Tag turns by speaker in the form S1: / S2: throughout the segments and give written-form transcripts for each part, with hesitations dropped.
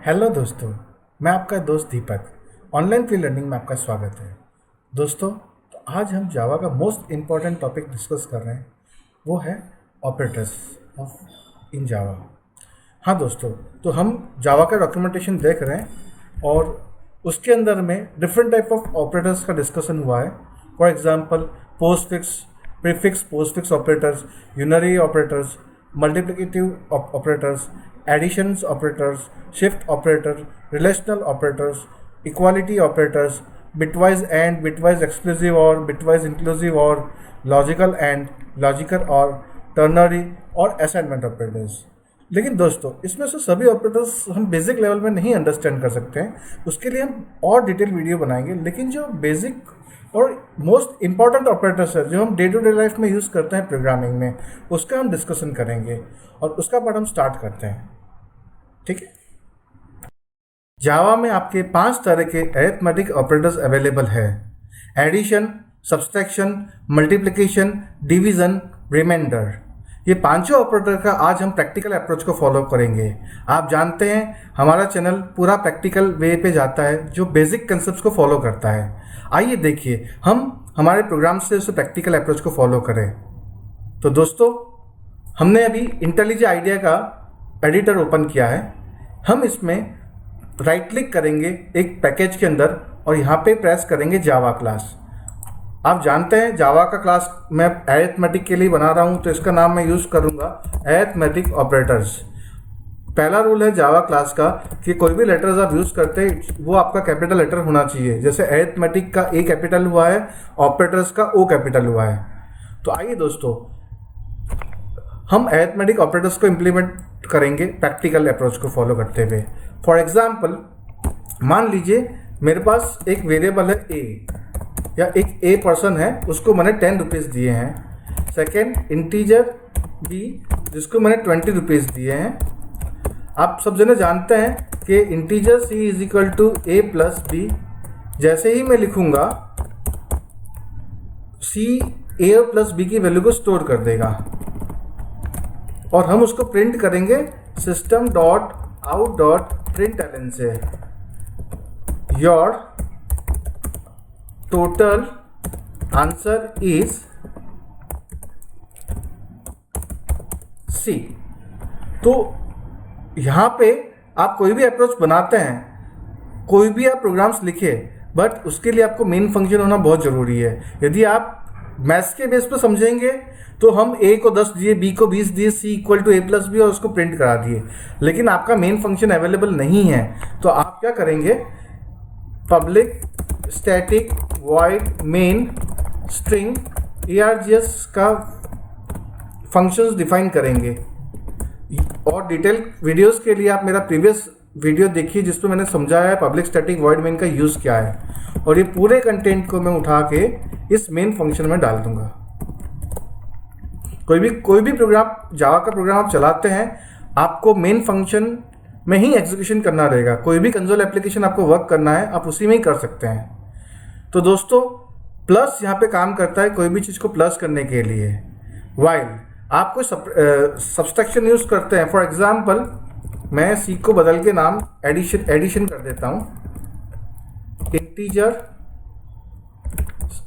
S1: Hello दोस्तों, मैं आपका दोस्त दीपक। ऑनलाइन फ्री लर्निंग में आपका स्वागत है। दोस्तों, तो आज हम जावा का मोस्ट इम्पॉर्टेंट टॉपिक डिस्कस कर रहे हैं, वो है ऑपरेटर्स ऑफ इन जावा। हाँ दोस्तों, तो हम जावा का डॉक्यूमेंटेशन देख रहे हैं और उसके अंदर में डिफरेंट टाइप ऑफ ऑपरेटर्स का डिस्कशन हुआ है। For example postfix, prefix postfix operators, unary operators, multiplicative operators, additions operators, shift operator, relational operators, equality operators, bitwise and, bitwise exclusive or, bitwise inclusive or, logical and, logical or, ternary और assignment operators. लेकिन दोस्तों, इसमें से सभी operators हम basic level में नहीं understand कर सकते हैं। उसके लिए हम और डिटेल वीडियो बनाएंगे। लेकिन जो बेसिक और मोस्ट इम्पॉर्टेंट ऑपरेटर्स है जो हम डे टू डे लाइफ में यूज़ करते हैं प्रोग्रामिंग में, उसका हम डिस्कशन करेंगे और उसका पार्ट हम स्टार्ट करते हैं। ठीक है। जावा में आपके 5 तरह के अरिथमेटिक ऑपरेटर्स अवेलेबल है: addition, subtraction, multiplication, division, remainder. ये पांचों ऑपरेटर का आज हम प्रैक्टिकल अप्रोच को फॉलो करेंगे। आप जानते हैं हमारा चैनल पूरा प्रैक्टिकल वे पे जाता है जो बेसिक कंसेप्ट को फॉलो करता है। आइए देखिए हम हमारे प्रोग्राम से उस प्रैक्टिकल अप्रोच को फॉलो करें। तो दोस्तों, हमने अभी इंटेलिजेंट आइडिया का एडिटर ओपन किया है। हम इसमें राइट क्लिक करेंगे एक पैकेज के अंदर और यहाँ पे प्रेस करेंगे जावा क्लास। आप जानते हैं जावा का क्लास मैं अरिथमेटिक के लिए बना रहा हूँ, तो इसका नाम मैं यूज़ करूँगा अरिथमेटिक ऑपरेटर्स। पहला रूल है जावा क्लास का कि कोई भी लेटर्स आप यूज़ करते हैं वो आपका कैपिटल लेटर होना चाहिए। जैसे अरिथमेटिक का ए कैपिटल हुआ है, ऑपरेटर्स का ओ कैपिटल हुआ है। तो आइए दोस्तों, हम अरिथमेटिक ऑपरेटर्स को इम्प्लीमेंट करेंगे प्रैक्टिकल अप्रोच को फॉलो करते हुए। फॉर एग्जांपल, मान लीजिए मेरे पास एक वेरिएबल है ए, या एक ए पर्सन है, उसको मैंने 10 रुपीज़ दिए हैं। सेकेंड, इंटीजर बी, जिसको मैंने 20 रुपीज़ दिए हैं। आप सब जने जानते हैं कि integer c is equal to A plus b. जैसे ही मैं लिखूंगा सी ए प्लस बी की वैल्यू को स्टोर कर देगा और हम उसको प्रिंट करेंगे system dot out dot println से your total answer is c. तो यहाँ पे आप कोई भी अप्रोच बनाते हैं, कोई भी आप प्रोग्राम्स लिखे, बट उसके लिए आपको मेन फंक्शन होना बहुत ज़रूरी है। यदि आप मैथ्स के बेस पर समझेंगे तो हम ए को 10 दिए, बी को 20 दिए, C equal to A plus B और उसको प्रिंट करा दिए। लेकिन आपका मेन फंक्शन अवेलेबल नहीं है, तो आप क्या करेंगे, public static void main string args का फंक्शंस डिफाइन करेंगे। और डिटेल वीडियोस के लिए आप मेरा प्रीवियस वीडियो देखिए जिसमें मैंने समझाया है पब्लिक स्टैटिक वॉइड मेन का यूज़ क्या है। और ये पूरे कंटेंट को मैं उठा के इस मेन फंक्शन में डाल दूंगा। कोई भी प्रोग्राम, जावा का प्रोग्राम आप चलाते हैं, आपको मेन फंक्शन में ही एग्जीक्यूशन करना रहेगा। कोई भी कंसोल एप्लीकेशन आपको वर्क करना है, आप उसी में ही कर सकते हैं। तो दोस्तों, प्लस यहाँ पे काम करता है कोई भी चीज़ को प्लस करने के लिए। वाइल आप कोई सब्सट्रैक्शन यूज़ करते हैं, फॉर एग्जांपल मैं सी को बदल के नाम एडिशन कर देता हूँ। Integer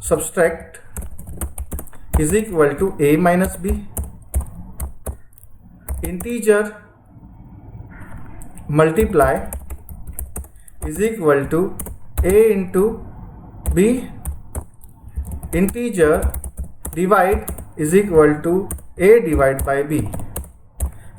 S1: subtract is equal to a minus b, integer multiply is equal to a into b, integer divide is equal to a divide by b।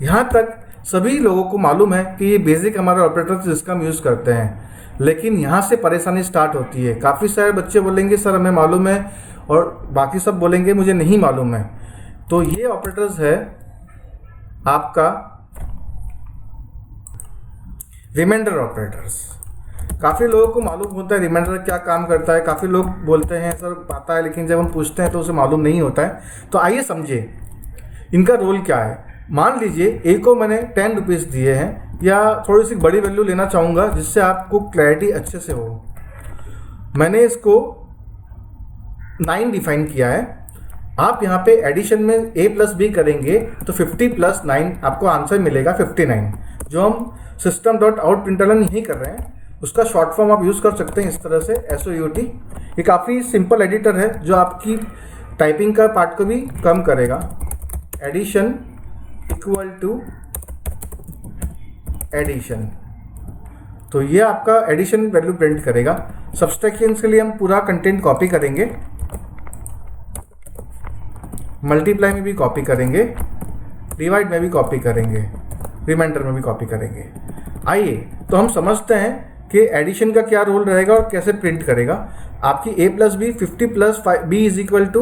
S1: यहाँ तक सभी लोगों को मालूम है कि ये बेसिक हमारा ऑपरेटर जिसका हम यूज़ करते हैं। लेकिन यहाँ से परेशानी स्टार्ट होती है। काफ़ी सारे बच्चे बोलेंगे सर हमें मालूम है, और बाकी सब बोलेंगे मुझे नहीं मालूम है। तो ये ऑपरेटर्स है आपका रिमाइंडर ऑपरेटर्स। काफ़ी लोगों को मालूम होता है रिमाइंडर क्या काम करता है। काफ़ी लोग बोलते हैं सर पता है, लेकिन जब हम पूछते हैं तो उसे मालूम नहीं होता है। तो आइए समझे इनका रोल क्या है। मान लीजिए ए को मैंने 10 रुपीज़ दिए हैं, या थोड़ी सी बड़ी वैल्यू लेना चाहूँगा जिससे आपको क्लैरिटी अच्छे से हो। मैंने इसको 9 डिफाइन किया है। आप यहाँ पे एडिशन में a प्लस बी करेंगे तो 50 प्लस 9 आपको आंसर मिलेगा 59, जो हम system डॉट आउट प्रिंटलन नहीं कर रहे हैं उसका शॉर्ट फॉर्म आप यूज़ कर सकते हैं इस तरह से SOUT। ये काफ़ी सिंपल एडिटर है जो आपकी टाइपिंग का पार्ट को भी कम करेगा। एडिशन इक्वल टू एडिशन, तो ये आपका एडिशन वैल्यू प्रिंट करेगा। सब्सट्रैक्शन के लिए हम पूरा कंटेंट कॉपी करेंगे, मल्टीप्लाई में भी कॉपी करेंगे, डिवाइड में भी कॉपी करेंगे, रिमाइंडर में भी कॉपी करेंगे। आइए तो हम समझते हैं कि एडिशन का क्या रोल रहेगा और कैसे प्रिंट करेगा। आपकी a plus b 50 plus b is equal to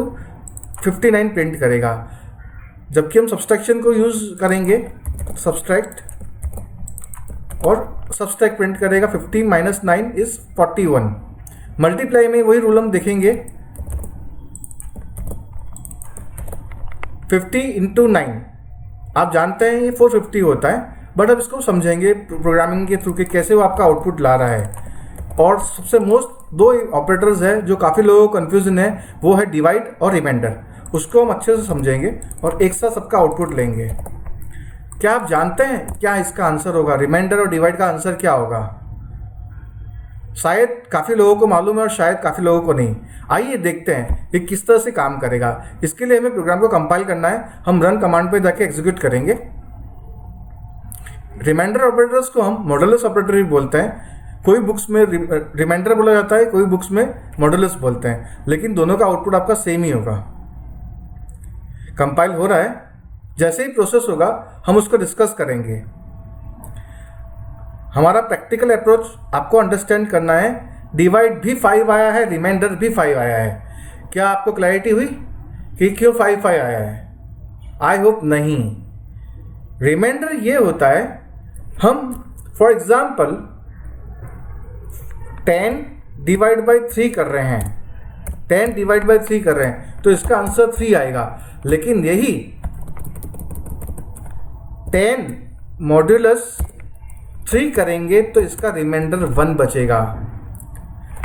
S1: 59 print करेगा। जबकि हम सब्सट्रैक्शन को यूज़ करेंगे, सब्सट्रैक्ट और सब्सट्रैक्ट प्रिंट करेगा 50 माइनस 9 इज 41। मल्टीप्लाई में वही रूल हम देखेंगे, 50 इंटू 9 आप जानते हैं ये 450 होता है, बट अब इसको समझेंगे प्रोग्रामिंग के थ्रू के कैसे वो आपका आउटपुट ला रहा है। और सबसे मोस्ट दो ऑपरेटर्स है जो काफ़ी लोगों को कन्फ्यूजन है, वो है डिवाइड और रिमाइंडर। उसको हम अच्छे से समझेंगे और एक साथ सबका आउटपुट लेंगे। क्या आप जानते हैं क्या इसका आंसर होगा? रिमाइंडर और डिवाइड का आंसर क्या होगा? शायद काफ़ी लोगों को मालूम है और शायद काफ़ी लोगों को नहीं। आइए देखते हैं ये किस तरह से काम करेगा। इसके लिए हमें प्रोग्राम को कंपाइल करना है। हम रन कमांड पे जाके एग्जीक्यूट करेंगे। रिमाइंडर ऑपरेटर्स को हम मॉडुलस ऑपरेटर भी बोलते हैं। कोई बुक्स में रिमाइंडर बोला जाता है, कोई बुक्स में मॉडुलस बोलते हैं, लेकिन दोनों का आउटपुट आपका सेम ही होगा। कंपाइल हो रहा है, जैसे ही प्रोसेस होगा हम उसको डिस्कस करेंगे। हमारा प्रैक्टिकल अप्रोच आपको अंडरस्टैंड करना है। डिवाइड भी 5 आया है, रिमाइंडर भी 5 आया है। क्या आपको क्लैरिटी हुई कि क्यों 5 आया है? आई होप नहीं। रिमाइंडर ये होता है, हम फॉर एग्जाम्पल 10 डिवाइड बाई 3 कर रहे हैं, 10 डिवाइड बाई 3 कर रहे हैं तो इसका आंसर 3 आएगा। लेकिन यही 10 मॉड्यूलस 3 करेंगे तो इसका रिमाइंडर 1 बचेगा।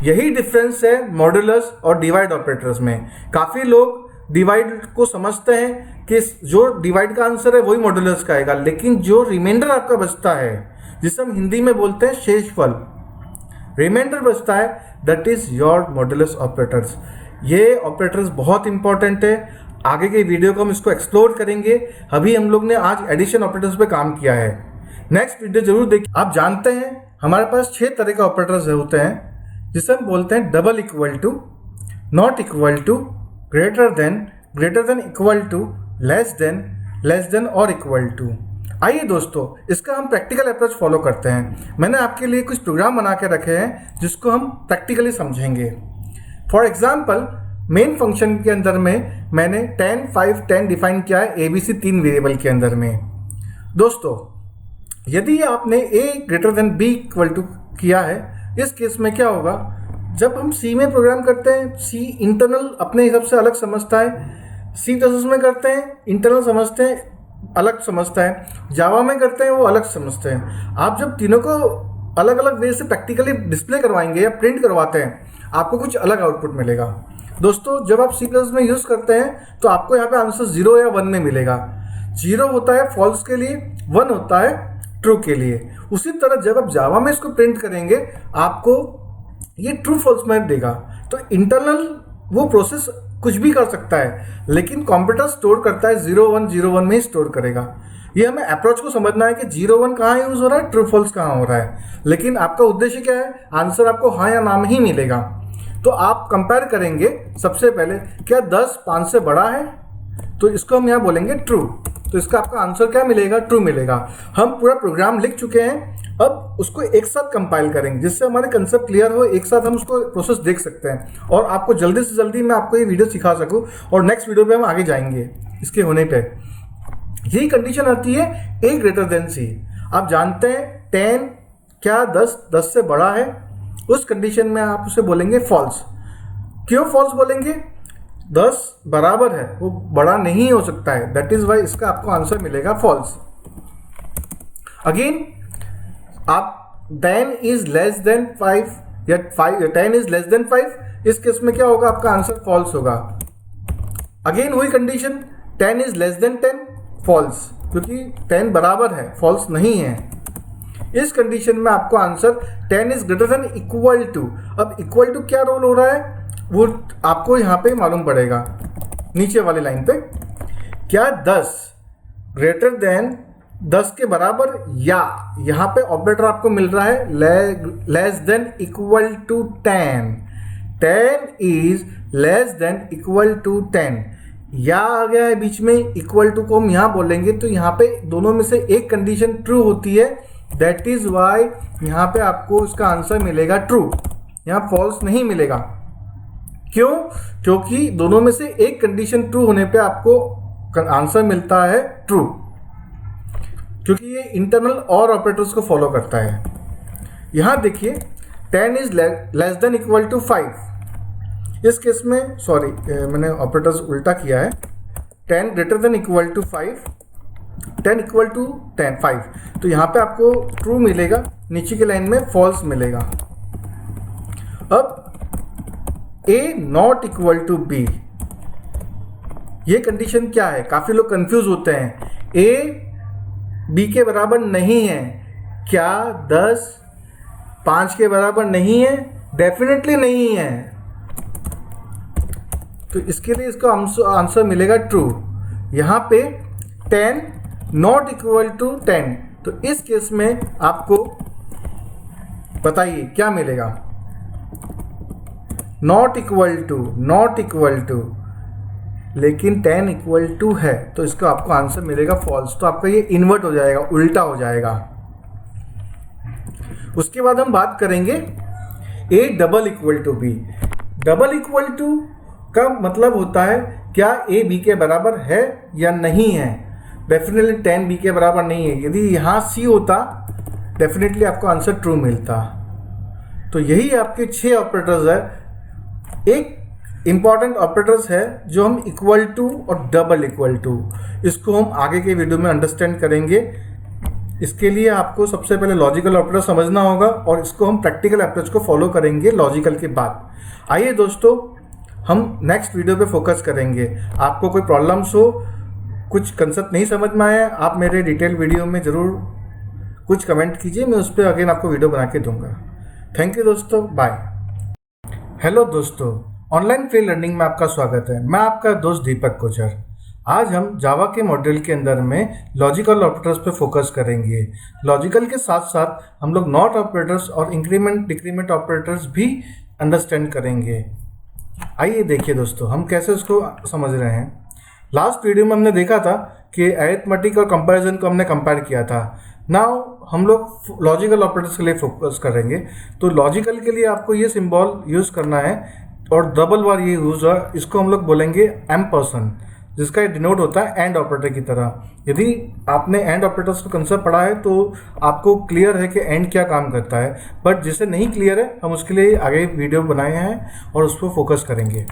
S1: यही डिफरेंस है मॉड्यूलस और डिवाइड ऑपरेटर्स में। काफ़ी लोग डिवाइड को समझते हैं कि जो डिवाइड का आंसर है वही मॉड्यूलस का आएगा, लेकिन जो रिमाइंडर आपका बचता है, जिसे हम हिंदी में बोलते हैं शेषफल, रिमाइंडर बचता है, that is your modulus operators. ये ऑपरेटर्स बहुत इंपॉर्टेंट है। आगे के वीडियो को हम इसको एक्सप्लोर करेंगे। अभी हम लोग ने आज एडिशन ऑपरेटर्स पे काम किया है। नेक्स्ट वीडियो जरूर देखिए। आप जानते हैं हमारे पास 6 तरह के ऑपरेटर्स होते हैं, जिसे हम बोलते हैं double equal to, not equal to, greater than equal to, less than or equal to. आइए दोस्तों, इसका हम प्रैक्टिकल अप्रोच फॉलो करते हैं। मैंने आपके लिए कुछ प्रोग्राम बना के रखे हैं जिसको हम प्रैक्टिकली समझेंगे। फॉर एग्जाम्पल, मेन फंक्शन के अंदर में मैंने 10, 5, 10 डिफाइन किया है ABC 3 वेरिएबल के अंदर में। दोस्तों, यदि आपने a greater than b equal to किया है, इस केस में क्या होगा? जब हम C में प्रोग्राम करते हैं, C इंटरनल अपने हिसाब से अलग समझता है, C++ में करते हैं इंटरनल समझते हैं, अलग समझता है, जावा में करते हैं वो अलग समझते हैं। आप जब तीनों को अलग अलग वे से प्रैक्टिकली डिस्प्ले करवाएंगे या प्रिंट करवाते हैं, आपको कुछ अलग आउटपुट मिलेगा। दोस्तों, जब आप C++ में यूज़ करते हैं तो आपको यहाँ पे आंसर 0 या 1 में मिलेगा। 0 होता है फॉल्स के लिए, 1 होता है ट्रू के लिए। उसी तरह जब आप जावा में इसको प्रिंट करेंगे, आपको ये ट्रू फॉल्स में देगा। तो इंटरनल वो प्रोसेस कुछ भी कर सकता है, लेकिन कंप्यूटर स्टोर करता है 01, 01 में ही स्टोर करेगा। ये हमें अप्रोच को समझना है कि 01 कहाँ यूज़ हो रहा है, ट्रू फॉल्स कहाँ हो रहा है। लेकिन आपका उद्देश्य क्या है? आंसर आपको हाँ या ना में ही मिलेगा। तो आप कंपेयर करेंगे सबसे पहले, क्या 10 5 से बड़ा है? तो इसको हम यहाँ बोलेंगे ट्रू। तो इसका आपका आंसर क्या मिलेगा? ट्रू मिलेगा। हम पूरा प्रोग्राम लिख चुके हैं, अब उसको एक साथ कंपाइल करेंगे जिससे हमारे कंसेप्ट क्लियर हो। एक साथ हम उसको प्रोसेस देख सकते हैं और आपको जल्दी से जल्दी मैं आपको ये वीडियो सिखा सकूं और नेक्स्ट वीडियो पे हम आगे जाएंगे इसके होने पे। यही कंडीशन आती है a ग्रेटर देन c। आप जानते हैं 10 क्या 10 से बड़ा है, उस कंडीशन में आप उसे बोलेंगे फॉल्स। क्यों फॉल्स बोलेंगे? 10 बराबर है, वो बड़ा नहीं हो सकता है, दैट इज वाई इसका आपको आंसर मिलेगा फॉल्स। अगेन, आप 10 इज लेस देन 5 या 10 इज लेस देन 5, इस केस में क्या होगा? आपका आंसर फॉल्स होगा। अगेन वही condition, 10 is less than 10, false, क्योंकि 10 बराबर है, फॉल्स नहीं है। इस कंडीशन में आपको answer 10 is greater than equal to, अब इक्वल टू क्या रोल हो रहा है वो आपको यहाँ पे मालूम पड़ेगा नीचे वाली लाइन पे। क्या 10 ग्रेटर देन 10 के बराबर, या यहाँ पे ऑपरेटर आपको मिल रहा है less than equal to 10, 10 is less than equal to 10, या आ गया है बीच में, इक्वल टू को हम यहाँ बोलेंगे तो यहाँ पे दोनों में से एक कंडीशन ट्रू होती है, दैट इज वाई यहाँ पे आपको इसका आंसर मिलेगा ट्रू, यहाँ फॉल्स नहीं मिलेगा। क्यों? क्योंकि दोनों में से एक कंडीशन ट्रू होने पे आपको आंसर मिलता है ट्रू, क्योंकि ये इंटरनल और ऑपरेटर्स को फॉलो करता है। यहाँ देखिए 10 is less than equal to 5, इस केस में सॉरी मैंने ऑपरेटर्स उल्टा किया है, 10 greater than equal to 5, 10 equal to 10 5, तो यहाँ पे आपको ट्रू मिलेगा, नीचे की लाइन में फॉल्स मिलेगा। अब a not equal to b, ये कंडीशन क्या है? काफी लोग कंफ्यूज होते हैं, a b के बराबर नहीं है, क्या 10 5 के बराबर नहीं है? डेफिनेटली नहीं है, तो इसके लिए इसका आंसर मिलेगा ट्रू। यहाँ पे 10 नॉट इक्वल टू 10, तो इस केस में आपको बताइए क्या मिलेगा? नॉट इक्वल टू, लेकिन 10 इक्वल टू है, तो इसका आपको आंसर मिलेगा फॉल्स, तो आपका ये इन्वर्ट हो जाएगा, उल्टा हो जाएगा। उसके बाद हम बात करेंगे a double equal to b। Double equal to का मतलब होता है क्या a b के बराबर है या नहीं है। डेफिनेटली 10 b के बराबर नहीं है, यदि यहाँ c होता डेफिनेटली आपको आंसर ट्रू मिलता। तो यही आपके 6 ऑपरेटर्स है। एक इंपॉर्टेंट ऑपरेटर्स है जो हम इक्वल टू और डबल इक्वल टू, इसको हम आगे के वीडियो में अंडरस्टैंड करेंगे। इसके लिए आपको सबसे पहले लॉजिकल ऑपरेटर समझना होगा और इसको हम प्रैक्टिकल अप्रोच को फॉलो करेंगे लॉजिकल के बाद। आइए दोस्तों, हम नेक्स्ट वीडियो पे फोकस करेंगे। आपको कोई प्रॉब्लम्स हो, कुछ कंसेप्ट नहीं समझ में आया, आप मेरे डिटेल वीडियो में ज़रूर कुछ कमेंट कीजिए, मैं उस पर अगेन आपको वीडियो बना के दूंगा। थैंक यू दोस्तों, बाय। हेलो दोस्तों, ऑनलाइन फ्री लर्निंग में आपका स्वागत है। मैं आपका दोस्त दीपक कोचर। आज हम जावा के मॉड्यूल के अंदर में लॉजिकल ऑपरेटर्स पे फोकस करेंगे। लॉजिकल के साथ साथ हम लोग नॉट ऑपरेटर्स और इंक्रीमेंट डिक्रीमेंट ऑपरेटर्स भी अंडरस्टैंड करेंगे। आइए देखिए दोस्तों, हम कैसे उसको समझ रहे हैं। लास्ट वीडियो में हमने देखा था कि अरिथमेटिक और कंपैरिजन को हमने कंपेयर किया था। नाउ हम लोग लॉजिकल ऑपरेटर्स के लिए फोकस करेंगे। तो लॉजिकल के लिए आपको ये सिंबल यूज़ करना है और डबल बार ये यूज़ है, इसको हम लोग बोलेंगे एम्परसेंड, जिसका ये डिनोट होता है एंड ऑपरेटर की तरह। यदि आपने एंड ऑपरेटर्स का कंसेप्ट पढ़ा है तो आपको क्लियर है कि एंड क्या काम करता है, बट जिसे नहीं क्लियर है हम उसके लिए आगे वीडियो बनाए हैं और उस पर फोकस करेंगे।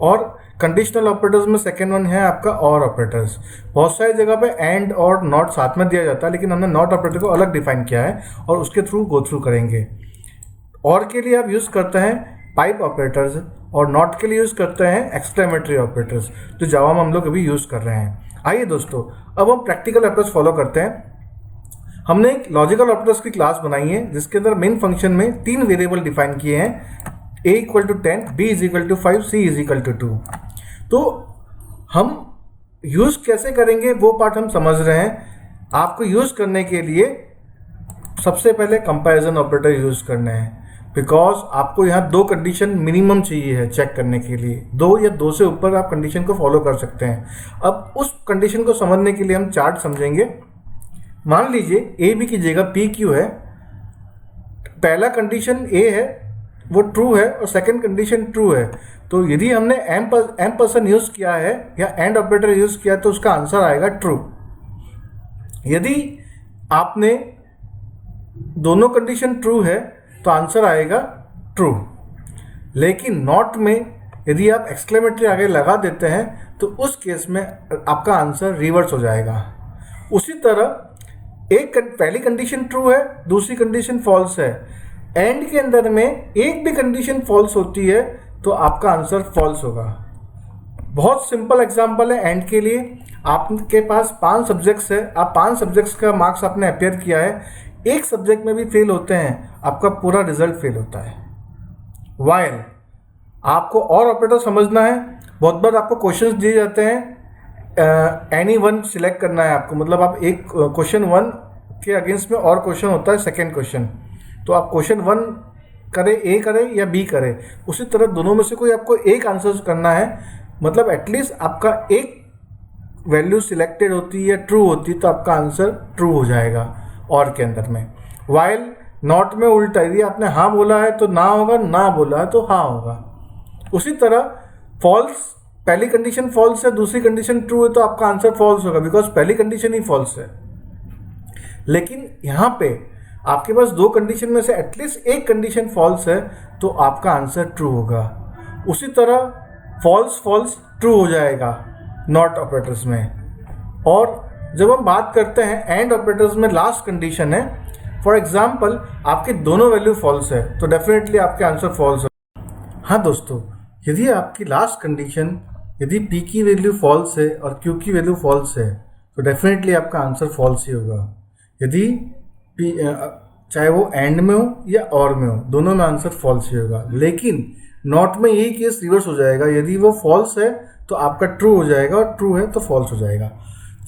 S1: और कंडीशनल ऑपरेटर्स में सेकेंड वन है आपका और ऑपरेटर्स। बहुत सारी जगह पे एंड और नॉट साथ में दिया जाता है, लेकिन हमने नॉट ऑपरेटर को अलग डिफाइन किया है और उसके थ्रू गो थ्रू करेंगे। और के लिए आप यूज़ करते हैं पाइप ऑपरेटर्स और नॉट के लिए यूज़ करते हैं एक्सक्लेमेटरी ऑपरेटर्स, जो जावा में हम लोग अभी यूज़ कर रहे हैं। आइए दोस्तों, अब हम प्रैक्टिकल अप्रोच फॉलो करते हैं। हमने एक लॉजिकल ऑपरेटर्स की क्लास बनाई है जिसके अंदर मेन फंक्शन में 3 वेरिएबल डिफाइन किए हैं, a equal to 10, b is equal to 5, c is equal to 2। तो हम यूज़ कैसे करेंगे वो पार्ट हम समझ रहे हैं। आपको यूज़ करने के लिए सबसे पहले कंपैरिजन ऑपरेटर यूज़ करने हैं, बिकॉज आपको यहाँ 2 कंडीशन मिनिमम चाहिए है चेक करने के लिए। 2 या 2 से ऊपर आप कंडीशन को फॉलो कर सकते हैं। अब उस कंडीशन को समझने के लिए हम चार्ट समझेंगे। मान लीजिए ए बी की जगह पी क्यू है, पहला कंडीशन ए है वो ट्रू है और सेकंड कंडीशन ट्रू है। तो यदि हमने एम्परसेंड यूज़ किया है या एंड ऑपरेटर यूज़ किया तो उसका आंसर आएगा ट्रू। यदि आपने दोनों कंडीशन ट्रू है तो आंसर आएगा ट्रू। लेकिन नॉट में यदि आप एक्सक्लेमेटरी आगे लगा देते हैं तो उस केस में आपका आंसर रिवर्स हो जाएगा। उसी तरह एक पहली कंडीशन ट्रू है, दूसरी कंडीशन फॉल्स है। एंड के अंदर में एक भी कंडीशन फॉल्स होती है तो आपका आंसर फॉल्स होगा। बहुत सिंपल एग्जांपल है एंड के लिए। आपके पास 5 सब्जेक्ट्स है, आप 5 सब्जेक्ट्स का मार्क्स आपने अपेयर किया है। एक सब्जेक्ट में भी फेल होते हैं, आपका पूरा रिजल्ट फेल होता है। वाइल आपको और ऑपरेटर समझना है, बहुत बार आपको क्वेश्चंस दिए जाते हैं, एनी वन सिलेक्ट करना है आपको, मतलब आप एक क्वेश्चन वन के अगेंस्ट में और क्वेश्चन होता है सेकेंड क्वेश्चन, तो आप क्वेश्चन वन करें, ए करें या बी करें, उसी तरह दोनों में से कोई आपको एक आंसर करना है। मतलब एटलीस्ट आपका एक वैल्यू सिलेक्टेड होती है, ट्रू होती, तो आपका आंसर ट्रू हो जाएगा और के अंदर में। वाइल नॉट में उल्टा, यदि आपने हाँ बोला है तो ना होगा, ना बोला है तो हाँ होगा। उसी तरह फॉल्स, पहली कंडीशन फॉल्स है, दूसरी कंडीशन ट्रू है, तो आपका आंसर फॉल्स होगा, बिकॉज पहली कंडीशन ही फॉल्स है। लेकिन यहाँ पे आपके पास दो कंडीशन में से एटलीस्ट एक कंडीशन फॉल्स है, तो आपका आंसर ट्रू होगा। उसी तरह फॉल्स फॉल्स ट्रू हो जाएगा नॉट ऑपरेटर्स में। और जब हम बात करते हैं एंड ऑपरेटर्स में, लास्ट कंडीशन है, फॉर एग्जाम्पल आपके दोनों वैल्यू फॉल्स है, तो डेफिनेटली आपके आंसर फॉल्स है। हाँ दोस्तों, यदि आपकी लास्ट कंडीशन, यदि P की वैल्यू फॉल्स है और Q की वैल्यू फॉल्स है, तो डेफिनेटली आपका आंसर फॉल्स ही होगा। यदि P चाहे वो एंड में हो या और में हो, दोनों में आंसर फॉल्स ही होगा। लेकिन नॉट में यही केस रिवर्स हो जाएगा, यदि वो फॉल्स है तो आपका ट्रू हो जाएगा और ट्रू है तो फॉल्स हो जाएगा।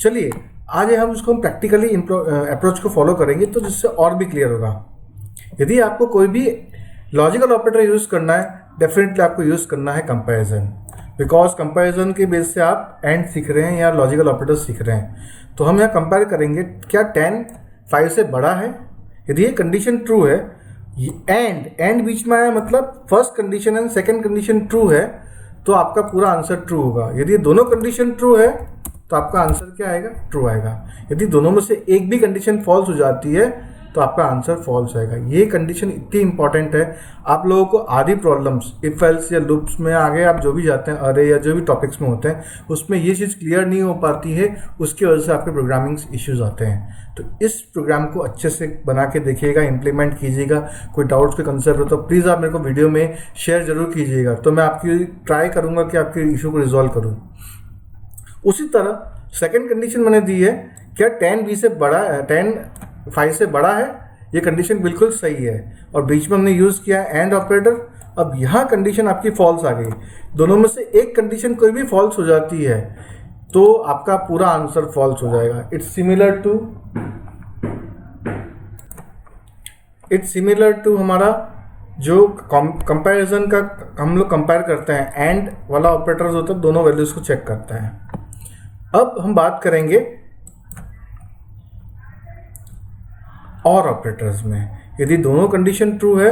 S1: चलिए आज हम इसको प्रैक्टिकली अप्रोच को फॉलो करेंगे, तो जिससे और भी क्लियर होगा। यदि आपको कोई भी लॉजिकल ऑपरेटर यूज़ करना है, डेफिनेटली आपको यूज़ करना है कंपैरिजन, बिकॉज कंपैरिजन के बेस से आप एंड सीख रहे हैं या लॉजिकल ऑपरेटर सीख रहे हैं। तो हम यहाँ कंपेयर करेंगे, क्या 10 5 से बड़ा है? यदि ये कंडीशन ट्रू है, एंड बीच में आया, मतलब first condition and second condition true है, तो आपका पूरा आंसर ट्रू होगा। यदि ये दोनों कंडीशन ट्रू है तो आपका आंसर क्या आएगा? ट्रू आएगा। यदि दोनों में से एक भी कंडीशन फॉल्स हो जाती है तो आपका आंसर फॉल्स आएगा। ये कंडीशन इतनी इंपॉर्टेंट है, आप लोगों को आधी प्रॉब्लम्स इफ एल्स या लूप्स में आगे आप जो भी जाते हैं, अरे या जो भी टॉपिक्स में होते हैं, उसमें ये चीज़ क्लियर नहीं हो पाती है, उसकी वजह से आपके प्रोग्रामिंग इश्यूज आते हैं। तो इस प्रोग्राम को अच्छे से बना के देखिएगा, इम्प्लीमेंट कीजिएगा। कोई डाउट्स, कोई कंसेप्ट हो तो प्लीज़ आप मेरे को वीडियो में शेयर जरूर कीजिएगा, तो मैं आपकी ट्राई करूँगा कि आपके इशू को रिजॉल्व करूँ। उसी तरह सेकेंड कंडीशन मैंने दी है, क्या 10 B से बड़ा है, 10 5 से बड़ा है? ये कंडीशन बिल्कुल सही है, और बीच में हमने यूज़ किया है एंड ऑपरेटर। अब यहाँ कंडीशन आपकी फॉल्स आ गई, दोनों में से एक कंडीशन कोई भी फॉल्स हो जाती है तो आपका पूरा आंसर फॉल्स हो जाएगा। इट्स सिमिलर टू हमारा जो कंपैरिजन का हम लोग कंपेयर करते हैं, एंड वाला ऑपरेटर होता है, दोनों वैल्यूज को चेक करता है। अब हम बात करेंगे और ऑपरेटर्स में। यदि दोनों कंडीशन ट्रू है,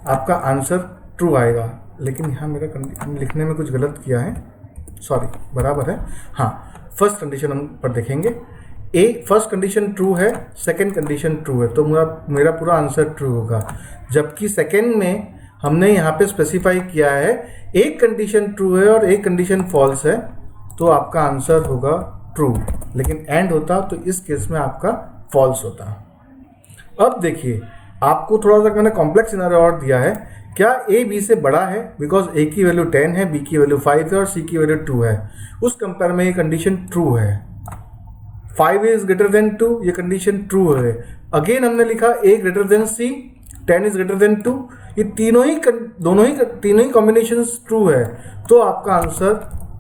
S1: आपका आंसर ट्रू आएगा। लेकिन यहाँ मेरा लिखने में कुछ गलत किया है, सॉरी, बराबर है। हाँ, फर्स्ट कंडीशन हम पर देखेंगे, फर्स्ट कंडीशन ट्रू है, सेकंड कंडीशन ट्रू है, तो मेरा पूरा आंसर ट्रू होगा। जबकि सेकंड में हमने यहाँ पे स्पेसिफाई किया है एक कंडीशन ट्रू है और एक कंडीशन फॉल्स है, तो आपका आंसर होगा ट्रू। लेकिन एंड होता तो इस केस में आपका फॉल्स होता। अब देखिए, आपको थोड़ा सा मैंने कॉम्प्लेक्स सिनेरियो और दिया है। क्या A B से बड़ा है? बिकॉज A की वैल्यू 10 है, B की वैल्यू 5 है और C की वैल्यू 2 है। उस कंपेयर में ये कंडीशन ट्रू है। 5 इज ग्रेटर देन 2, ये कंडीशन ट्रू है। अगेन हमने लिखा A greater then C, 10 is greater then 2, ये तीनों ही कॉम्बिनेशन ट्रू है, तो आपका आंसर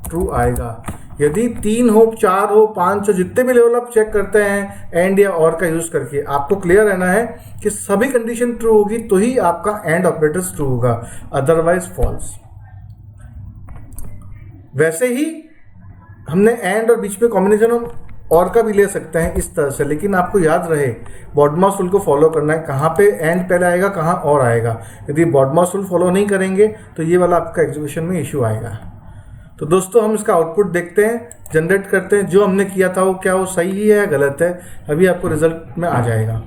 S1: ट्रू आएगा। यदि 3 हो, 4 हो, 5 हो, जितने भी लेवल आप चेक करते हैं एंड या और का यूज करके, आपको क्लियर रहना है कि सभी कंडीशन ट्रू होगी तो ही आपका एंड ऑपरेटर ट्रू होगा, अदरवाइज फॉल्स। वैसे ही हमने एंड और बीच में कॉम्बिनेशन हम और का भी ले सकते हैं इस तरह से, लेकिन आपको याद रहे बॉडमास रूल को फॉलो करना है, कहाँ पे एंड पहले आएगा, कहाँ और आएगा। यदि बॉडमास रूल फॉलो नहीं करेंगे तो ये वाला आपका एग्जीक्यूशन में इशू आएगा। तो दोस्तों, हम इसका आउटपुट देखते हैं, जनरेट करते हैं, जो हमने किया था वो क्या वो सही है या गलत है, अभी आपको रिजल्ट में आ जाएगा।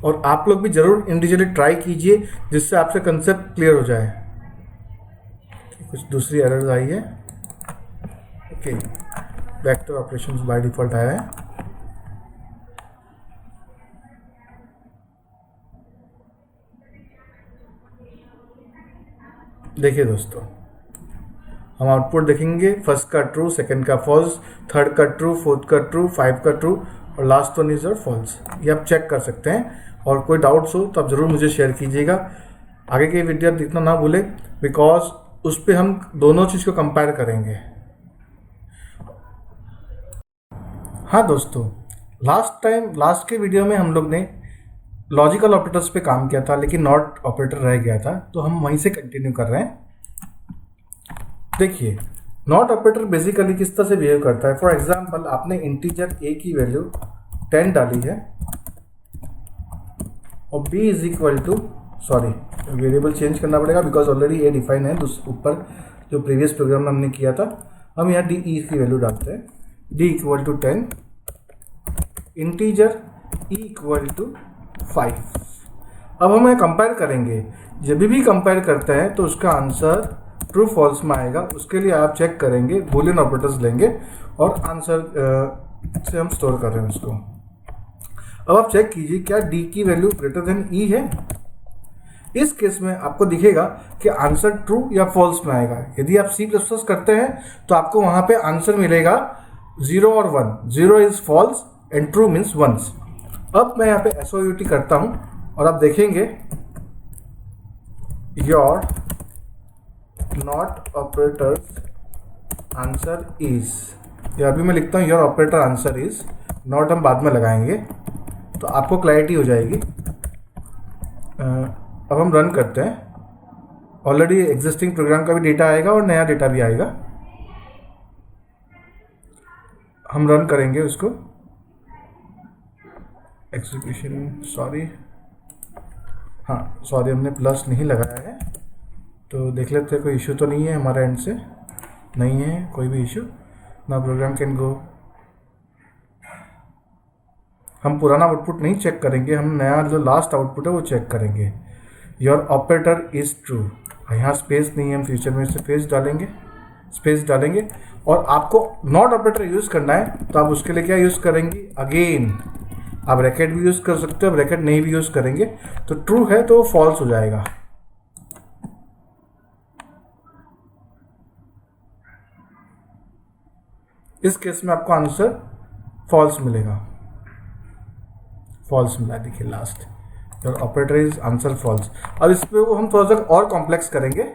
S1: और आप लोग भी जरूर इंडिविजुअली ट्राई कीजिए, जिससे आपसे कंसेप्ट क्लियर हो जाए। कुछ दूसरी एरर्स आई है, okay, vector operations by default आया है। देखिए दोस्तों, हम आउटपुट देखेंगे, फर्स्ट का ट्रू, सेकंड का फॉल्स, थर्ड का ट्रू, फोर्थ का ट्रू, 5 का ट्रू, और last one is your false. ये आप चेक कर सकते हैं, और कोई डाउट्स हो तो आप ज़रूर मुझे शेयर कीजिएगा। आगे की वीडियो देखना ना भूलें, बिकॉज उस पर हम दोनों चीज़ को कंपेयर करेंगे। हाँ दोस्तों, लास्ट के वीडियो में हम लोग ने लॉजिकल ऑपरेटर्स पे काम किया था, लेकिन नॉट ऑपरेटर रह गया था, तो हम वहीं से कंटिन्यू कर रहे हैं। देखिए, नॉट ऑपरेटर बेसिकली किस तरह से बिहेव करता है। फॉर एग्जांपल, आपने इंटीजर a की वैल्यू 10 डाली है और b is equal to, sorry variable change करना पड़ेगा बिकॉज ऑलरेडी a डिफाइन है ऊपर जो प्रीवियस प्रोग्राम में हमने किया था। हम यहाँ d e की वैल्यू डालते हैं, d equal to 10, integer e equal to 5। अब हम कंपेयर करेंगे, जब भी कंपेयर करते हैं तो उसका आंसर ट्रू फॉल्स में आएगा। उसके लिए आप चेक करेंगे, बूलियन ऑपरेटर्स लेंगे और आंसर से हम स्टोर कर रहे हैं उसको। अब आप चेक कीजिए क्या d की वैल्यू ग्रेटर देन e है। इस केस में आपको दिखेगा कि आंसर ट्रू या फॉल्स में आएगा। यदि आप C++ करते हैं तो आपको वहां पे आंसर मिलेगा 0 और 1। 0 is false and true means once. अब मैं यहाँ पे SOUT करता हूं और आप देखेंगे your not operators answer is, या अभी मैं लिखता हूँ your operator answer is, not हम बाद में लगाएंगे तो आपको क्लैरिटी हो जाएगी। अब हम रन करते हैं। ऑलरेडी एग्जिस्टिंग प्रोग्राम का भी डेटा आएगा और नया डेटा भी आएगा। हम रन करेंगे उसको, एग्जीक्यूशन, सॉरी, हाँ सॉरी हमने प्लस नहीं लगाया है, तो देख लेते हैं कोई इशू तो नहीं है हमारे एंड से। नहीं है कोई भी इशू, ना प्रोग्राम कैन गो। हम पुराना आउटपुट नहीं चेक करेंगे, हम नया जो लास्ट आउटपुट है वो चेक करेंगे। योर ऑपरेटर इज ट्रू, यहाँ स्पेस नहीं है, हम फ्यूचर में स्पेस डालेंगे। और आपको नॉट ऑपरेटर यूज़ करना है तो आप उसके लिए क्या यूज़ करेंगे, अगेन आप ब्रैकेट भी यूज़ कर सकते हो, ब्रैकेट नहीं भी यूज़ करेंगे तो ट्रू है तो फॉल्स हो जाएगा। इस केस में आपको आंसर फॉल्स मिलेगा, फॉल्स मिला, देखिए last your operator is answer false. अब इस पे वो हम थोड़ा सा और कॉम्प्लेक्स करेंगे।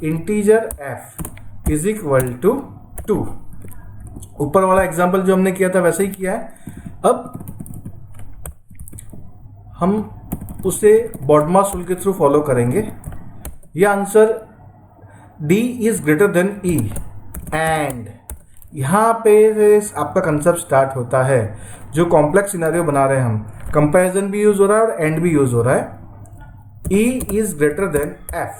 S1: Integer f is equal to 2। ऊपर वाला एग्जांपल जो हमने किया था वैसे ही किया है। अब हम उसे बॉडमास रूल के थ्रू फॉलो करेंगे। ये answer d is greater then e and यहाँ पे आपका कंसेप्ट स्टार्ट होता है। जो कॉम्प्लेक्स सिनेरियो बना रहे हैं हम, कंपैरिजन भी यूज हो रहा है और एंड भी यूज हो रहा है। e is greater then f,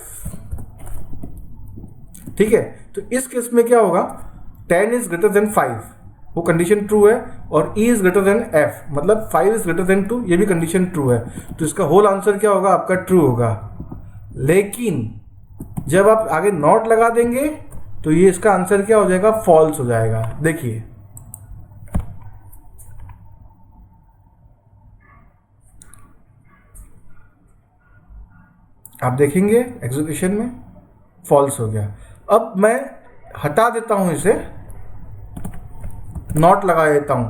S1: ठीक है। तो इस केस में क्या होगा, 10 इज ग्रेटर देन 5, वो कंडीशन ट्रू है, और e is greater then f मतलब 5 इज ग्रेटर देन 2, ये भी कंडीशन ट्रू है। तो इसका होल आंसर क्या होगा, आपका ट्रू होगा। लेकिन जब आप आगे नॉट लगा देंगे तो ये इसका आंसर क्या हो जाएगा, फॉल्स हो जाएगा। देखिए आप देखेंगे एग्जीक्यूशन में फॉल्स हो गया। अब मैं हटा देता हूं इसे, नॉट लगा देता हूं,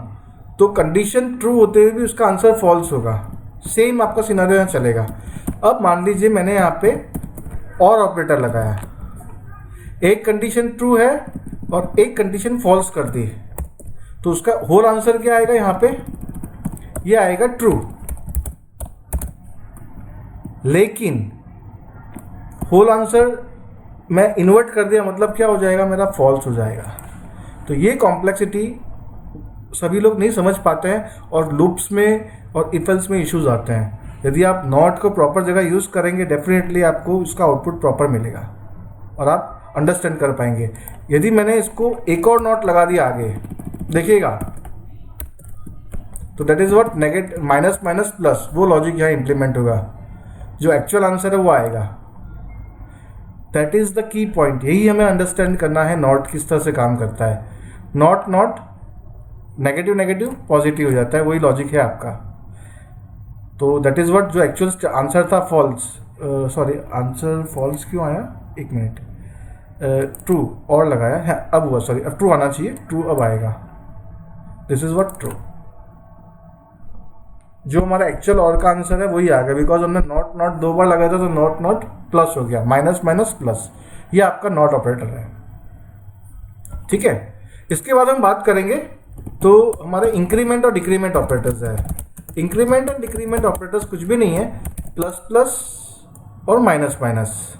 S1: तो कंडीशन ट्रू होते हुए भी उसका आंसर फॉल्स होगा। सेम आपका सिनेरियो यहाँ चलेगा। अब मान लीजिए मैंने यहाँ पे और ऑपरेटर लगाया, एक कंडीशन ट्रू है और एक कंडीशन फॉल्स कर दी, तो उसका होल आंसर क्या आएगा, यहाँ पे ये आएगा ट्रू। लेकिन होल आंसर मैं इन्वर्ट कर दिया, मतलब क्या हो जाएगा, मेरा फॉल्स हो जाएगा। तो ये कॉम्प्लेक्सिटी सभी लोग नहीं समझ पाते हैं और लूप्स में और इफेल्स में इश्यूज आते हैं। यदि आप नॉट को प्रॉपर जगह यूज़ करेंगे, डेफिनेटली आपको उसका आउटपुट प्रॉपर मिलेगा और आप अंडरस्टैंड कर पाएंगे। यदि मैंने इसको एक और नॉट लगा दिया आगे, देखिएगा, तो that is what negative, minus minus plus, वो लॉजिक यहाँ इंप्लीमेंट होगा, जो एक्चुअल आंसर है वो आएगा। That is the key point. यही हमें अंडरस्टैंड करना है नॉट किस तरह से काम करता है। Not not negative negative positive हो जाता है, वही लॉजिक है आपका। तो दैट इज व्हाट, जो एक्चुअल आंसर था फॉल्स, सॉरी आंसर फॉल्स क्यों आया, एक मिनट, ट्रू और लगाया है, अब हुआ, सॉरी अब ट्रू आना चाहिए, ट्रू अब आएगा। This is what true. जो हमारा एक्चुअल और का आंसर है वही आ गया, बिकॉज हमने नॉट नॉट 2 बार लगाया था तो नॉट नॉट प्लस हो गया, माइनस माइनस प्लस, ये आपका नॉट ऑपरेटर है। ठीक है, इसके बाद हम बात करेंगे तो हमारे इंक्रीमेंट और डिक्रीमेंट ऑपरेटर्स है। इंक्रीमेंट एंड डिक्रीमेंट ऑपरेटर्स कुछ भी नहीं है, प्लस प्लस और माइनस माइनस,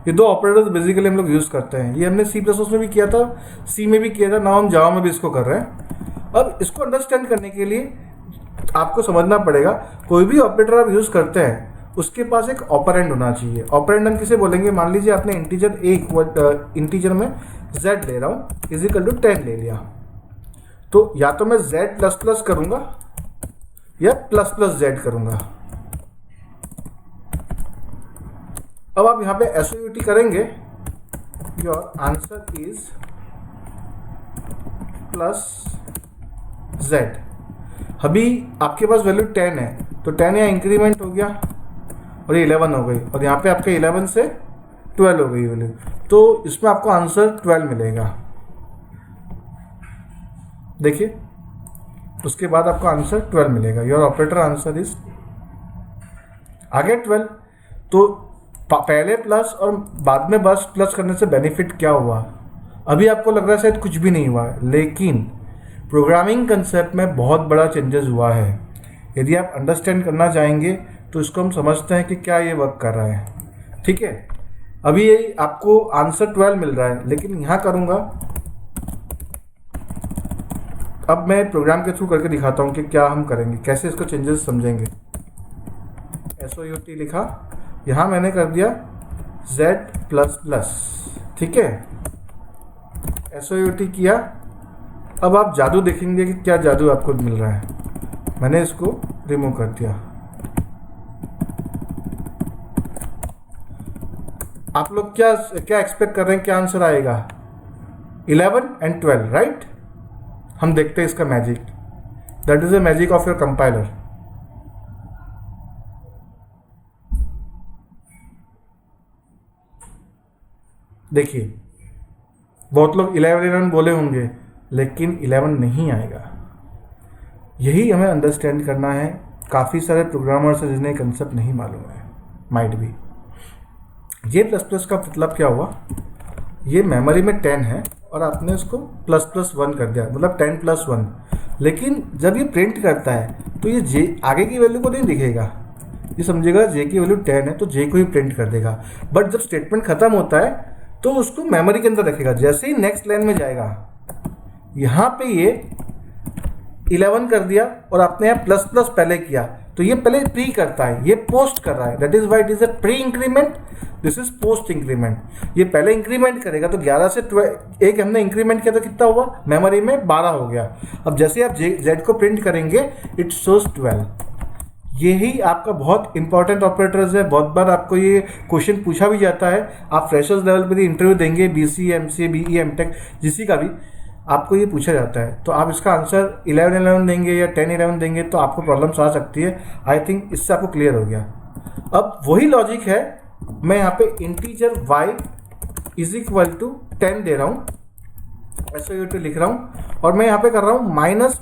S1: ये दो ऑपरेटर्स बेसिकली हम लोग यूज करते हैं। ये हमने सी प्लस में भी किया था, सी में भी किया था, नाउ हम जावा में भी इसको कर रहे हैं। अब इसको अंडरस्टैंड करने के लिए आपको समझना पड़ेगा, कोई भी ऑपरेटर आप यूज करते हैं उसके पास एक ऑपरेंड होना चाहिए। ऑपरेंड हम किसे बोलेंगे, मान लीजिए आपने इंटीजर इंटीजर में z ले रहा हूँ इजिकल टू 10 ले लिया, तो या तो मैं z प्लस प्लस करूंगा या प्लस प्लस z करूंगा। अब आप यहाँ पे एसओयूटी करेंगे, your answer is plus z। अभी आपके पास वैल्यू 10 है तो 10 यहाँ इंक्रीमेंट हो गया और ये 11 हो गई, और यहाँ पे आपके 11 से 12 हो गई वैल्यू, तो इसमें आपको आंसर 12 मिलेगा। देखिए, उसके बाद आपको आंसर 12 मिलेगा, योर ऑपरेटर आंसर इज आगे 12। तो पहले प्लस और बाद में बस प्लस करने से बेनिफिट क्या हुआ, अभी आपको लग रहा है शायद कुछ भी नहीं हुआ है, लेकिन प्रोग्रामिंग कंसेप्ट में बहुत बड़ा चेंजेस हुआ है। यदि आप अंडरस्टैंड करना चाहेंगे तो इसको हम समझते हैं कि क्या ये वर्क कर रहा है। ठीक है, अभी ये आपको आंसर 12 मिल रहा है, लेकिन यहाँ करूँगा, अब मैं प्रोग्राम के थ्रू करके दिखाता हूँ कि क्या हम करेंगे, कैसे इसको चेंजेस समझेंगे। SOUT लिखा, यहाँ मैंने कर दिया z प्लस प्लस। ठीक है, SOUT किया। अब आप जादू देखेंगे कि क्या जादू आपको मिल रहा है। मैंने इसको रिमूव कर दिया। आप लोग क्या क्या एक्सपेक्ट कर रहे हैं, क्या आंसर आएगा, 11 एंड 12, राइट। हम देखते हैं इसका magic, that is the magic of your compiler. देखिए, बहुत लोग 11 बोले होंगे, लेकिन 11 नहीं आएगा। यही हमें अंडरस्टैंड करना है। काफ़ी सारे प्रोग्रामर्स हैं जिन्हें कंसेप्ट नहीं मालूम है, माइट भी। ये प्लस प्लस का मतलब क्या हुआ, ये मेमोरी में 10 है और आपने उसको प्लस प्लस 1 कर दिया, मतलब 10 प्लस 1। लेकिन जब ये प्रिंट करता है तो ये जे आगे की वैल्यू को नहीं दिखेगा, ये समझेगा जे की वैल्यू 10 है तो जे को ही प्रिंट कर देगा। बट जब स्टेटमेंट खत्म होता है तो उसको मेमोरी के अंदर रखेगा। जैसे ही नेक्स्ट लाइन में जाएगा, यहाँ पे ये 11 कर दिया और आपने यहाँ प्लस प्लस पहले किया, तो ये पहले प्री करता है, ये पोस्ट कर रहा है। That is why it is a pre increment, this is post increment. ये पहले इंक्रीमेंट करेगा तो 11 से 1 हमने इंक्रीमेंट किया तो कितना हुआ, मेमोरी में 12 हो गया। अब जैसे आप जेड को प्रिंट करेंगे, इट शोज 12। यही आपका बहुत इंपॉर्टेंट ऑपरेटर्स है। बहुत बार आपको ये क्वेश्चन पूछा भी जाता है, आप फ्रेशर्स लेवल पे भी इंटरव्यू देंगे, BC MCA BE MTech जिसी का भी, आपको ये पूछा जाता है। तो आप इसका आंसर 11 देंगे या 10 देंगे तो आपको प्रॉब्लम्स आ सकती है। आई थिंक इससे आपको क्लियर हो गया। अब वही लॉजिक है, मैं यहाँ पे integer y is equal to 10 दे रहा हूँ, SOUT लिख रहा हूँ, और मैं यहाँ पे कर रहा हूँ माइनस,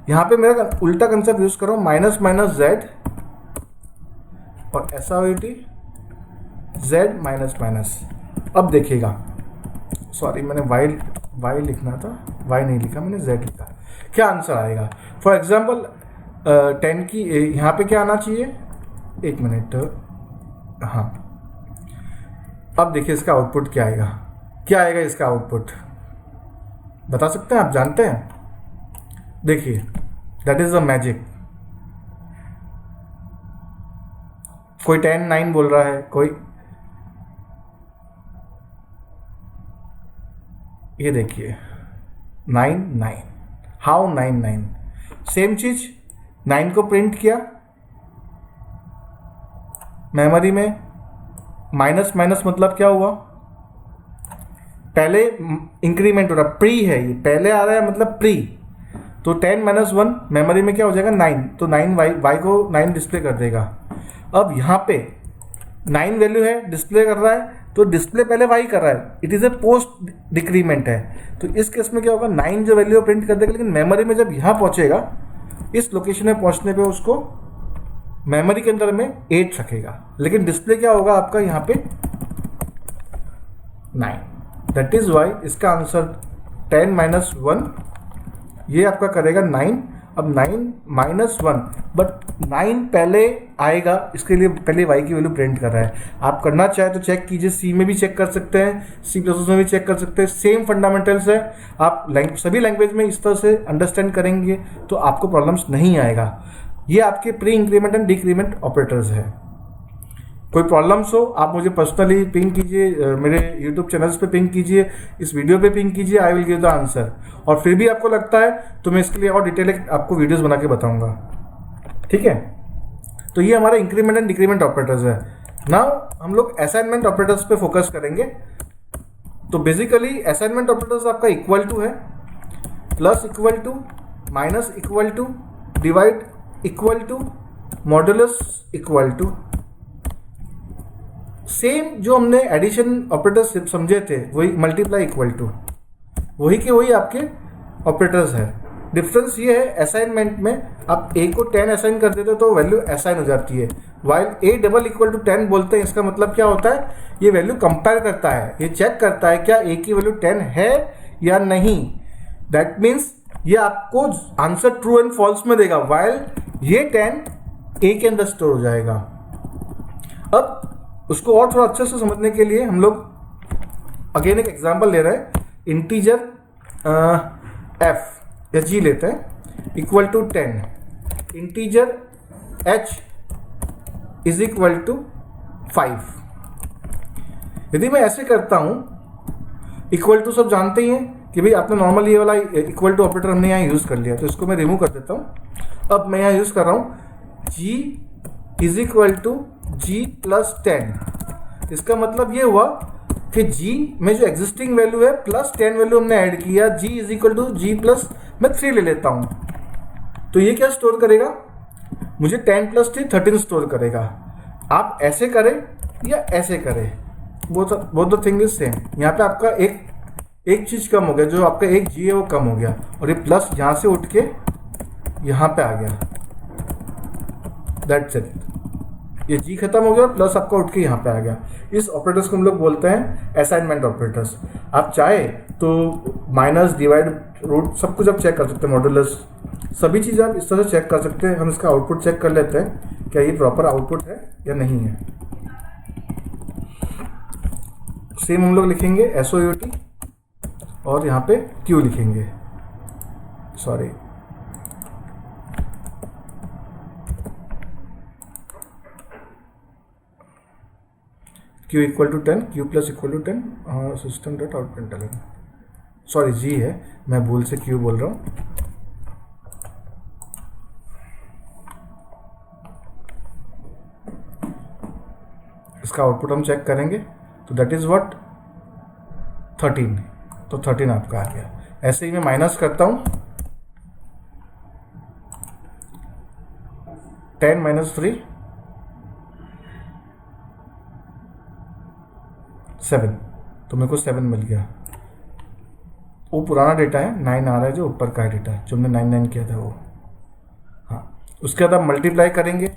S1: यहाँ पे मेरा उल्टा कंसेप्ट यूज कर रहा हूँ, माइनस माइनस z और SOUT z माइनस माइनस। अब देखिएगा, सॉरी मैंने y लिखना था, y नहीं लिखा मैंने, z लिखा। क्या आंसर आएगा, फॉर एग्जाम्पल 10 की यहाँ पे क्या आना चाहिए, 1 मिनट, हाँ। अब देखिए इसका आउटपुट क्या आएगा, क्या आएगा इसका आउटपुट बता सकते हैं, आप जानते हैं। देखिए, दैट इज द मैजिक। कोई 10 9 बोल रहा है, कोई, ये देखिए 9 9, हाउ 9 9, सेम चीज 9 को प्रिंट किया मेमोरी में, माइनस माइनस मतलब क्या हुआ, पहले इंक्रीमेंट हो रहा, प्री है ये, पहले आ रहा है मतलब प्री, तो 10 माइनस 1 मेमोरी में क्या हो जाएगा 9, तो 9 y को 9 डिस्प्ले कर देगा। अब यहाँ पे 9 वैल्यू है, डिस्प्ले कर रहा है, तो डिस्प्ले पहले y कर रहा है, it is a post decrement है। तो इस केस में क्या होगा, 9 जो वैल्यू प्रिंट कर देगा, लेकिन मेमोरी में जब यहाँ पहुँचेगा इस लोकेशन में पहुंचने पे उसको मेमोरी के अंदर में 8 रखेगा, लेकिन डिस्प्ले क्या होगा आपका यहाँ पे 9। दैट इज वाई इसका आंसर 10 - 1 ये आपका करेगा 9। अब 9 - 1, बट 9 पहले आएगा, इसके लिए पहले y की वैल्यू प्रिंट कर रहा है। आप करना चाहे तो चेक कीजिए, सी में भी चेक कर सकते हैं, C++ में भी चेक कर सकते हैं, सेम फंडामेंटल्स है। आप सभी लैंग्वेज में इस तरह से अंडरस्टैंड करेंगे तो आपको प्रॉब्लम्स नहीं आएगा। ये आपके pre increment and decrement operators है। कोई प्रॉब्लम्स हो आप मुझे पर्सनली पिंग कीजिए, मेरे यूट्यूब चैनल्स पे पिंग कीजिए, इस वीडियो पे पिंग कीजिए, I will give the answer. और फिर भी आपको लगता है तो मैं इसके लिए और डिटेल आपको वीडियोस बना के बताऊंगा, ठीक है। तो ये हमारा इंक्रीमेंट एंड डिक्रीमेंट ऑपरेटर्स है। नाउ हम लोग असाइनमेंट ऑपरेटर्स पे फोकस करेंगे। तो बेसिकली असाइनमेंट ऑपरेटर्स आपका इक्वल टू है, plus equal to, minus equal to, divide equal to, modulus equal to. Same जो हमने एडिशन ऑपरेटर्स समझे थे वही मल्टीप्लाई इक्वल टू, वही के वही आपके ऑपरेटर्स है। डिफरेंस ये है असाइनमेंट में आप a को 10 असाइन कर देते हो तो वैल्यू असाइन हो जाती है, while a double equal to 10 बोलते हैं। इसका मतलब क्या होता है, ये वैल्यू कंपेयर करता है, ये चेक करता है क्या a की वैल्यू 10 है या नहीं। दैट मीन्स ये आपको आंसर ट्रू एंड फॉल्स में देगा, वाइल ये 10 a के अंदर स्टोर हो जाएगा। अब उसको और थोड़ा अच्छे से समझने के लिए हम लोग अगेन एक एग्जांपल ले रहे हैं। इंटीजर f या g लेते हैं equal to 10, integer h is equal to 5। यदि मैं ऐसे करता हूं, इक्वल टू सब जानते ही हैं कि भाई आपने नॉर्मल ये वाला इक्वल टू ऑपरेटर हमने यहाँ यूज कर लिया, तो इसको मैं रिमूव कर देता हूं। अब मैं यहाँ यूज कर रहा हूं g is equal to g plus 10। इसका मतलब ये हुआ कि g में जो एग्जिस्टिंग वैल्यू है प्लस 10 वैल्यू हमने ऐड किया, g is equal to g plus मैं 3 ले लेता हूं। तो ये क्या स्टोर करेगा, मुझे 10 प्लस 3 13 स्टोर करेगा। आप ऐसे करें या ऐसे करें, both the thing is same. यहाँ पे आपका एक चीज कम हो गया, जो आपका एक g है वो कम हो गया, और ये प्लस यहाँ से उठ के यहाँ पे आ गया। दैट्स इट, ये g खत्म हो गया, प्लस आपका उठ के यहाँ पे आ गया। इस ऑपरेटर्स को हम लोग बोलते हैं असाइनमेंट ऑपरेटर्स। आप चाहे तो माइनस, डिवाइड, रूट सब कुछ आप चेक कर सकते हैं, मॉडुलस सभी चीज़ आप इस तरह से चेक कर सकते हैं। हम इसका आउटपुट चेक कर लेते हैं क्या ये प्रॉपर आउटपुट है या नहीं है। सेम हम लोग लिखेंगे SOUT और यहाँ पे Q लिखेंगे, sorry Q equal to 10, Q plus equal to 10, system dot out println, sorry G है, मैं भूल से Q बोल रहा हूँ। इसका आउटपुट हम चेक करेंगे तो दैट इज व्हाट 13, तो 13 आपका आ गया। ऐसे ही मैं माइनस करता हूँ, 10 - 3 7, तो मेरे को 7 मिल गया। वो पुराना डेटा है, 9 आ रहा है जो ऊपर का डेटा जो हमने 9 किया था वो। हाँ, उसके बाद आप मल्टीप्लाई करेंगे,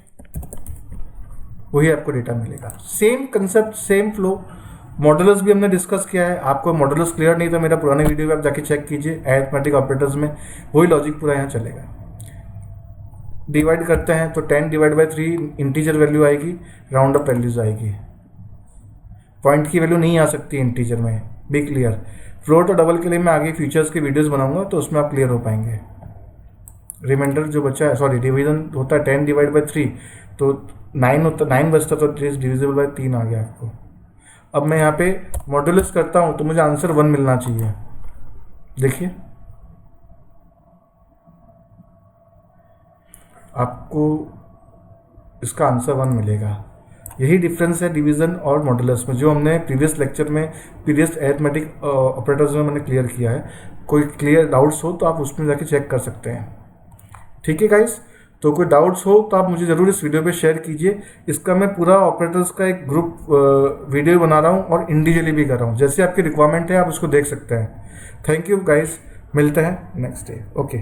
S1: वही आपको डेटा मिलेगा। Same concept, same flow. Modulus भी हमने डिस्कस किया है। आपको मॉडुलस क्लियर नहीं था मेरा पुराने वीडियो में, आप जाके चेक कीजिए। अरिथमेटिक ऑपरेटर्स में वही लॉजिक पूरा यहाँ चलेगा। डिवाइड करते हैं तो 10 डिवाइड बाई 3 इंटीजर वैल्यू आएगी, राउंड अप वैल्यूज आएगी, पॉइंट की वैल्यू नहीं आ सकती इंटीजर में, बी क्लियर। फ्लोट और डबल के लिए मैं आगे फ्यूचर्स के वीडियोस बनाऊंगा तो उसमें आप क्लियर हो पाएंगे। रिमाइंडर जो बचा है, सॉरी डिवीजन होता है 10 डिवाइड बाई 3 तो 9 होता, 9 बचता तो इट इज डिविजिबल बाई 3 आ गया आपको। अब मैं यहाँ पे मॉडुलस करता हूँ तो मुझे आंसर 1 मिलना चाहिए। देखिए आपको इसका आंसर 1 मिलेगा। यही डिफरेंस है डिवीजन और मॉडुलस में, जो हमने प्रीवियस लेक्चर में, प्रीवियस अरिथमेटिक ऑपरेटर्स में मैंने क्लियर किया है। कोई क्लियर डाउट्स हो तो आप उसमें जाके चेक कर सकते हैं। ठीक है गाइस, तो कोई डाउट्स हो तो आप मुझे ज़रूर इस वीडियो पे शेयर कीजिए। इसका मैं पूरा ऑपरेटर्स का एक ग्रुप वीडियो बना रहा हूँ और इंडिविजुअली भी कर रहा हूँ, जैसे आपकी रिक्वायरमेंट है आप उसको देख सकते हैं। थैंक यू गाइस, मिलते हैं नेक्स्ट डे। ओके।